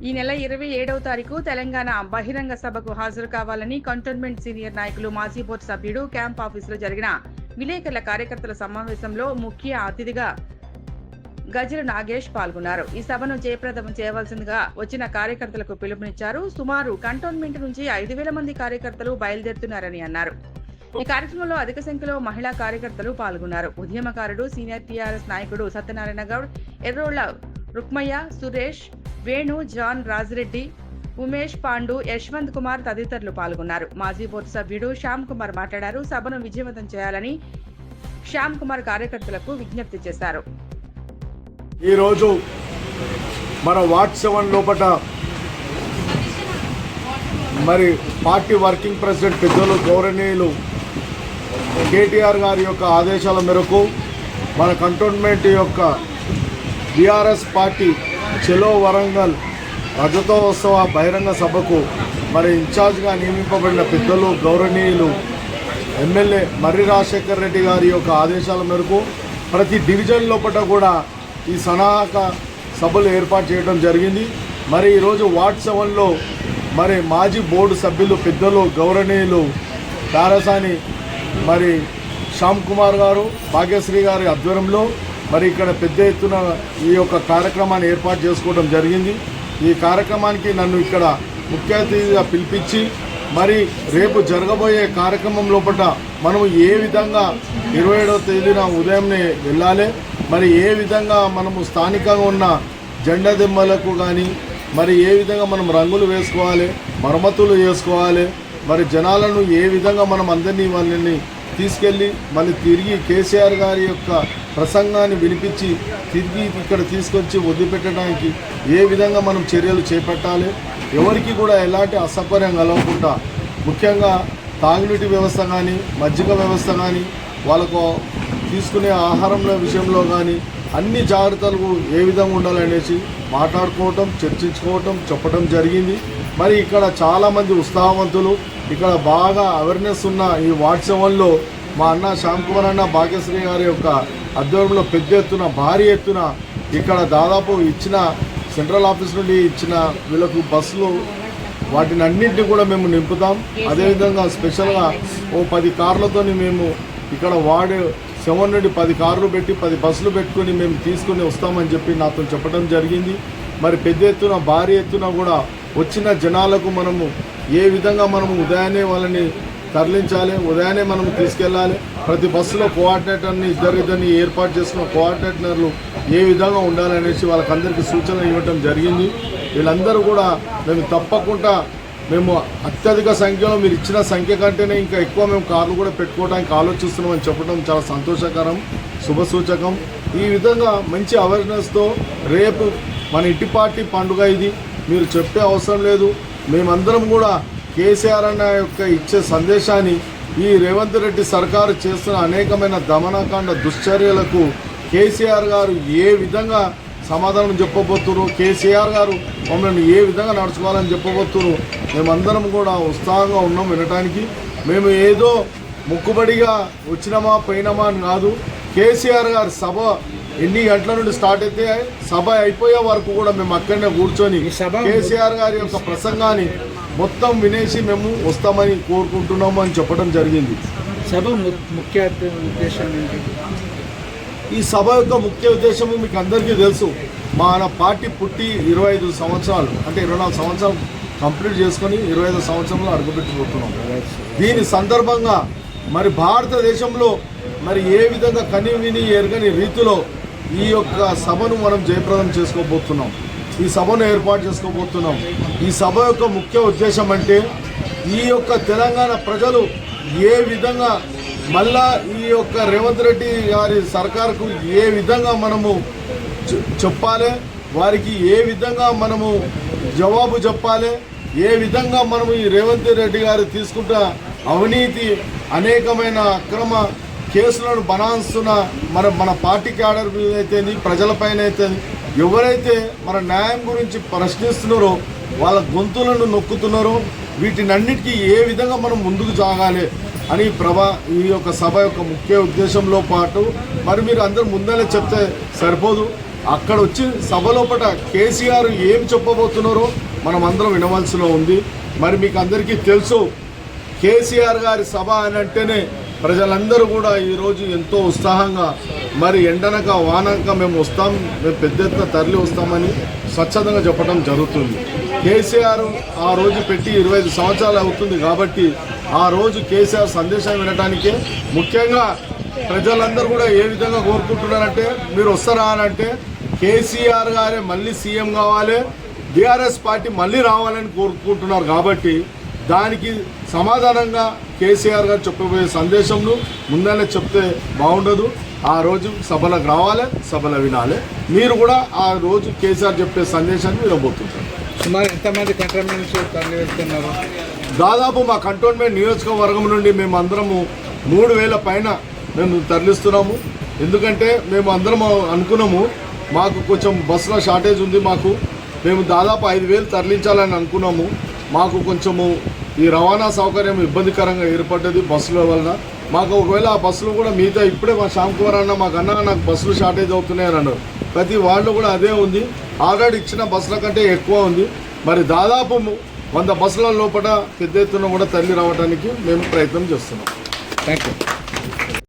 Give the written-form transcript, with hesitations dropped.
ఈ నెల 27వ తారీఖు తెలంగాణ బహిరంగ సభకు హాజరు కావాలని కంటోన్మెంట్ సీనియర్ నాయకులు మాజీ బోర్డు సభ్యుడు క్యాంప్ ఆఫీసులో జరిగిన విలేకరుల కార్యకర్తల సమావేశంలో ముఖ్య అతిథిగా గజల నాగేష్ పాల్గొన్నారు. ఈ సభను జయప్రదం చేయవలసిందిగా వచ్చిన కార్యకర్తలకు పిలుపునిచ్చారు. సుమారు కంటోన్మెంట్ నుంచి 5,000 మంది కార్యకర్తలు బయలుదేరుతున్నారని అన్నారు. ఈ కార్యక్రమంలో అధిక సంఖ్యలో మహిళా కార్యకర్తలు పాల్గొన్నారు. ఉద్యమకారుడు సీనియర్ టీఆర్ఎస్ నాయకుడు సత్యనారాయణ గౌడ్, ఎర్రోళ్ల రుక్మయ్య, సురేష్, వేణు, జాన్, రాజిరెడ్డి, ఉమేష్, పాండు, యశ్వంత్ కుమార్ తదితరులు పాల్గొన్నారు. మాజీ బోర్డు సభ్యుడు శ్యామ్ కుమార్ మాట్లాడారు. సభను విజయవంతం చేయాలని శ్యామ్ కుమార్ కార్యకర్తలకు విజ్ఞప్తి చేశారు. ఈరోజు మన వార్డ్ 7 లోపట మరి పార్టీ వర్కింగ్ ప్రెసిడెంట్ పెద్దలు గౌరవనీయులు కేటీఆర్ గారి యొక్క ఆదేశాల మేరకు మన కంటోన్మెంట్ యొక్క బీఆర్ఎస్ పార్టీ చెలో వరంగల్ రజతోత్సవ బహిరంగ సభకు మరి ఇన్ఛార్జ్గా నియమింపబడిన పెద్దలు గౌరవనీయులు ఎమ్మెల్యే మర్రి రాజశేఖర్ రెడ్డి గారి యొక్క ఆదేశాల మేరకు ప్రతి డివిజన్ లోపల కూడా ఈ సన్నాహక సభలు ఏర్పాటు చేయడం జరిగింది. మరి ఈరోజు వార్డ్ 7లో మరి మాజీ బోర్డు సభ్యులు పెద్దలు గౌరవనీయులు తారసాని మరి శ్యామ్ కుమార్ గారు, భాగ్యశ్రీ గారి ఆధ్వర్యంలో మరి ఇక్కడ పెద్ద ఎత్తున ఈ యొక్క కార్యక్రమాన్ని ఏర్పాటు చేసుకోవడం జరిగింది. ఈ కార్యక్రమానికి నన్ను ఇక్కడ ముఖ్య అతిథిగా పిలిపించి మరి రేపు జరగబోయే కార్యక్రమం లోపల మనం ఏ విధంగా 27వ తేదీన ఉదయంనే వెళ్ళాలి, మరి ఏ విధంగా మనము స్థానికంగా ఉన్న జెండా దిమ్మలకు కానీ మరి ఏ విధంగా మనం రంగులు వేసుకోవాలి, మరమ్మతులు చేసుకోవాలి, మరి జనాలను ఏ విధంగా మనం అందరినీ వాళ్ళని తీసుకెళ్ళి మళ్ళీ తిరిగి కేసీఆర్ గారి యొక్క ప్రసంగాన్ని వినిపించి తిరిగి ఇక్కడ తీసుకొచ్చి వదిలిపెట్టడానికి ఏ విధంగా మనం చర్యలు చేపట్టాలి, ఎవరికి కూడా ఎలాంటి అసౌకర్యం కలగకుండా ముఖ్యంగా తాగునీటి వ్యవస్థ కానీ మజ్జిగ వ్యవస్థ కానీ వాళ్ళకు తీసుకునే ఆహారంల విషయంలో కానీ అన్ని జాగ్రత్తలు ఏ విధంగా ఉండాలనేసి మాట్లాడుకోవటం, చర్చించుకోవటం, చెప్పడం జరిగింది. మరి ఇక్కడ చాలామంది ఉత్సాహవంతులు ఇక్కడ బాగా అవేర్నెస్ ఉన్న ఈ వార్డ్ 7లో మా అన్న శ్యామ్ కుమార్ అన్న, భాగ్యశ్రీ గారి యొక్క ఆధ్వర్యంలో పెద్ద ఎత్తున భారీ ఎత్తున ఇక్కడ దాదాపు ఇచ్చిన సెంట్రల్ ఆఫీస్ నుండి ఇచ్చిన వీళ్ళకు బస్సులు వాటిని అన్నింటినీ కూడా మేము నింపుతాం. అదేవిధంగా స్పెషల్గా ఓ 10 కార్లతో మేము ఇక్కడ వార్డ్ 7 నుండి 10 కార్లు పెట్టి 10 బస్సులు పెట్టుకొని మేము తీసుకుని వస్తామని చెప్పి నాతో చెప్పడం జరిగింది. మరి పెద్ద ఎత్తున భారీ ఎత్తున కూడా వచ్చిన జనాలకు మనము ఏ విధంగా మనము ఉదయాన్నే వాళ్ళని తరలించాలి, ఉదయాన్నే మనం తీసుకెళ్ళాలి. ప్రతి బస్సులో కోఆర్డినేటర్ని ఇద్దరిని ఏర్పాటు చేసుకున్న కోఆర్డినేటర్లు ఏ విధంగా ఉండాలనేసి వాళ్ళకందరికీ సూచనలు ఇవ్వటం జరిగింది. వీళ్ళందరూ కూడా మేము తప్పకుండా మేము అత్యధిక సంఖ్యలో మీరు ఇచ్చిన సంఖ్య కంటేనే ఇంకా ఎక్కువ మేము కార్లు కూడా పెట్టుకోవడానికి ఆలోచిస్తున్నామని చెప్పడం చాలా సంతోషకరం, శుభసూచకం. ఈ విధంగా మంచి అవేర్నెస్తో రేపు మన ఇంటి పార్టీ పండుగ ఇది, మీరు చెప్పే అవసరం లేదు. మేమందరం కూడా కేసీఆర్ అన్న యొక్క ఇచ్చే సందేశాన్ని ఈ రేవంత్ రెడ్డి సర్కారు చేస్తున్న అనేకమైన దమనకాండ దుశ్చర్యలకు కేసీఆర్ గారు ఏ విధంగా సమాధానం చెప్పబోతున్నారు, కేసీఆర్ గారు మమ్మల్ని ఏ విధంగా నడుచుకోవాలని చెప్పబోతున్నారు. మేమందరం కూడా ఉత్సాహంగా ఉన్నాం వినటానికి. మేము ఏదో మొక్కుబడిగా వచ్చినామా పోయినామా అని కాదు. కేసీఆర్ గారి సభ ఎన్ని గంటల నుండి స్టార్ట్ అయితే సభ అయిపోయే వరకు కూడా మేము అక్కడనే కూర్చొని కేసీఆర్ గారి యొక్క ప్రసంగాన్ని మొత్తం వినేసి మేము వస్తామని కోరుకుంటున్నాము అని చెప్పడం జరిగింది. సభ ముఖ్య ఉద్దేశం ఏంటి? ఈ సభ యొక్క ముఖ్య ఉద్దేశము మీకు అందరికీ తెలుసు. మన పార్టీ పుట్టి 25 సంవత్సరాలు అంటే 24 సంవత్సరాలు కంప్లీట్ చేసుకొని 25 సంవత్సరంలో అడుగుపెట్టిపోతున్నాం. దీని సందర్భంగా మరి భారతదేశంలో మరి ఏ విధంగా కని విని ఎరగని రీతిలో ఈ యొక్క సభను మనం జయప్రదం చేసుకోబోతున్నాం, ఈ సభను ఏర్పాటు చేసుకోబోతున్నాం. ఈ సభ యొక్క ముఖ్య ఉద్దేశం అంటే ఈ యొక్క తెలంగాణ ప్రజలు ఏ విధంగా మళ్ళా ఈ యొక్క రేవంత్ రెడ్డి గారి సర్కారుకు ఏ విధంగా మనము చెప్పాలి, వారికి ఏ విధంగా మనము జవాబు చెప్పాలి, ఏ విధంగా మనము ఈ రేవంత్ రెడ్డి గారు తీసుకుంటా అవినీతి అనేకమైన అక్రమ కేసులను బనాయిస్తున్న మన పార్టీ క్యాడర్ మీద అయితే ప్రజలపైన అయితే ఎవరైతే మన న్యాయం గురించి ప్రశ్నిస్తున్నారో వాళ్ళ గొంతులను నొక్కుతున్నారో వీటినన్నిటికీ ఏ విధంగా మనం ముందుకు సాగాలి అని ఈ యొక్క సభ యొక్క ముఖ్య ఉద్దేశంలో పాటు మరి మీరు అందరూ ముందరే చెప్తే సరిపోదు. అక్కడ వచ్చి సభ లోపల కేసీఆర్ ఏం చెప్పబోతున్నారో మనం అందరం వినవలసిన ఉంది. మరి మీకు అందరికీ తెలుసు, కేసీఆర్ గారి సభ అని అంటేనే ప్రజలందరూ కూడా ఈరోజు ఎంతో ఉత్సాహంగా మరి ఎండనక వానక మేము వస్తాం, మేము పెద్ద ఎత్తున తరలి వస్తామని స్వచ్ఛందంగా చెప్పడం జరుగుతుంది. కేసీఆర్ ఆ రోజు పెట్టి 25 సంవత్సరాలు అవుతుంది కాబట్టి ఆ రోజు కేసీఆర్ సందేశం వినడానికే ముఖ్యంగా ప్రజలందరూ కూడా ఏ విధంగా కోరుకుంటున్నారంటే, మీరు వస్తారా అని అంటే కేసీఆర్ గారే మళ్ళీ సీఎం కావాలి, బీఆర్ఎస్ పార్టీ మళ్ళీ రావాలని కోరుకుంటున్నారు. కాబట్టి దానికి సమాధానంగా కేసీఆర్ గారు చెప్పబోయే సందేశంను ముందనే చెప్తే బాగుండదు. ఆ రోజు సభలకు రావాలి, సభలు వినాలి. మీరు కూడా ఆ రోజు కేసీఆర్ చెప్పే సందేశాన్ని వినబోతుంటారు. సుమారు ఎంతమంది కంటోన్మెంట్ నుంచి తరలి వెళ్తున్నారు? దాదాపు మా కంటోన్మెంట్ నియోజకవర్గం నుండి మేము అందరము 3000 పైన మేము తరలిస్తున్నాము. ఎందుకంటే మేము అందరం అనుకున్నాము, మాకు కొంచెం బస్సుల షార్టేజ్ ఉంది, మేము దాదాపు 5000 తరలించాలని అనుకున్నాము. మాకు కొంచెము ఈ రవాణా సౌకర్యం ఇబ్బందికరంగా ఏర్పడ్డది బస్సుల వలన. మాకు ఒకవేళ ఆ బస్సులు కూడా మిగతా ఇప్పుడే మా శ్యామ్ కుమార్ అన్న నాకు బస్సులు షార్టేజ్ అవుతున్నాయని అన్నారు. ప్రతి వాళ్ళు కూడా అదే ఉంది, ఆల్రెడీ ఇచ్చిన బస్సుల కంటే ఎక్కువ ఉంది. మరి దాదాపు 100 బస్సుల లోపల పెద్ద ఎత్తున కూడా తరలి రావడానికి మేము ప్రయత్నం చేస్తున్నాం. Thank you.